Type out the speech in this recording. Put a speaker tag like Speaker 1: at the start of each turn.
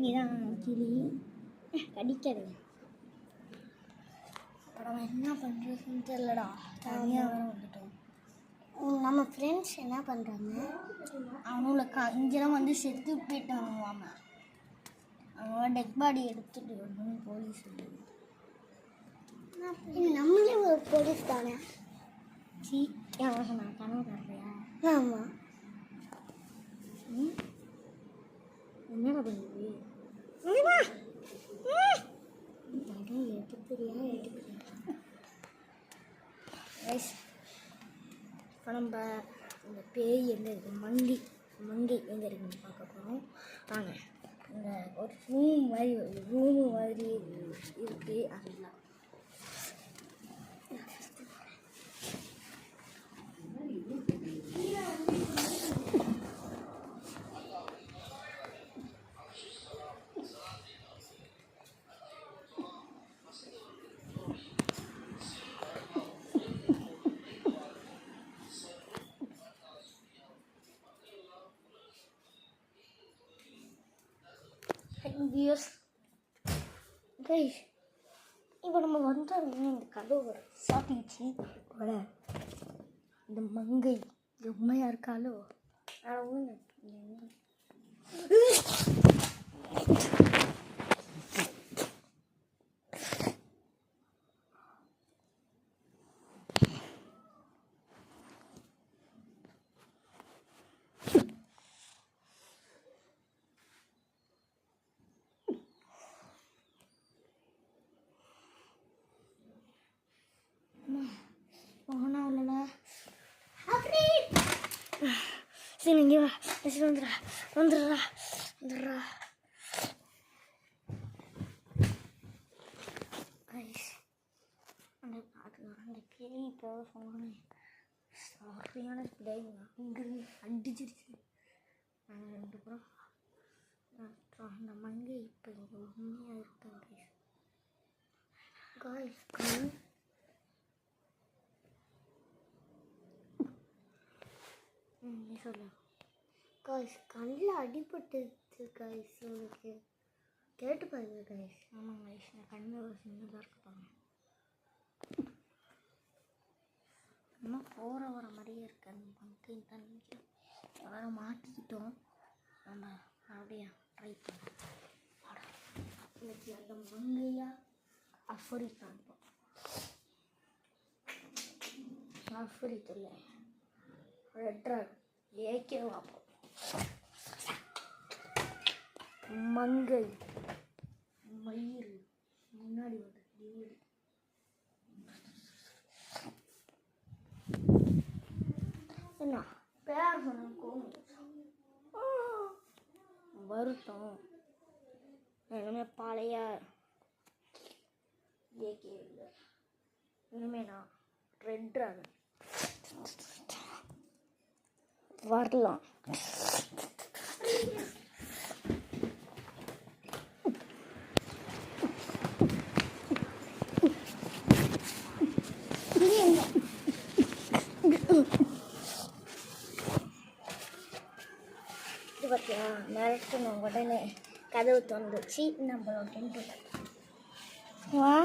Speaker 1: இதான் கிளி கடிக்காது. நம்ம என்ன பண்ணுறதுன்னு தெரியலடா. தனியாக வேறு வந்துட்டோம். நம்ம ஃப்ரெண்ட்ஸ் என்ன பண்ணுறாங்க, அவனுங்களை இங்கெல்லாம் வந்து செத்து போயிட்டானுவாம. அவனோட டெட் பாடி எடுத்துகிட்டு வரணும்னு போலீஸ் சொல்லுது. நம்மளே ஒரு போலீஸ் தானே. நான் கனவு தர்றியா? ஆமாம். என்னடா பண்ணுது? எடுத்துறியா? இப்போ நம்ம இந்த பேய் எங்கே இருக்குது, மங்கை எங்கே இருக்குன்னு பார்க்க போகிறோம். வாங்க. இந்த ஒரு ரூம் மாதிரி இருக்குது. அதெல்லாம் கைஸ், இப்போ நம்ம வந்தோம். இந்த கதவு சாத்திச்சு கூட. இந்த மங்கை உண்மையாக இருக்காலோ? சரி, இங்கே வா. வந்துடுறா. அந்த கிளி இப்போ சொன்னேன், சரியான அங்கே அடிச்சிருச்சு. நாங்கள் ரெண்டு பேரும் அந்த மங்கை இப்போ இங்கே உண்மையாக இருக்காங்க. நீ சொல்லு. காய்ஸ், கண்ணில் அடிபட்டுச்சு காய்ஸ். உங்களுக்கு கேட்டு பாருங்க காய்ஸ். ஆமாம் காய்ஸ், என் கண்ணு ஒரு சின்னதாக இருக்கு பாருங்க. இன்னும் வர மாதிரியே இருக்கு. அந்த மங்கை தண்ணி வேறு மாட்டிக்கிட்டோம். நம்ம அப்படியே ட்ரை பண்ணோம். இன்னைக்கு அந்த மங்கையா அஃபரிக்கான்போம். அஃபரிக்கில்ல, ரெட்ராக் ஏக்கே வாப்போம். மங்கை மயிறு முன்னாடி வந்து என்ன பேர் சொன்ன வருத்தம். இனிமே பழைய ஏகே இல்லை, இனிமே நான் ரெட்ராக் வரலாம். இது பார்த்தியா, மிரட்டணும். உடனே கதவு திறந்துச்சு. நம்மளோட வா.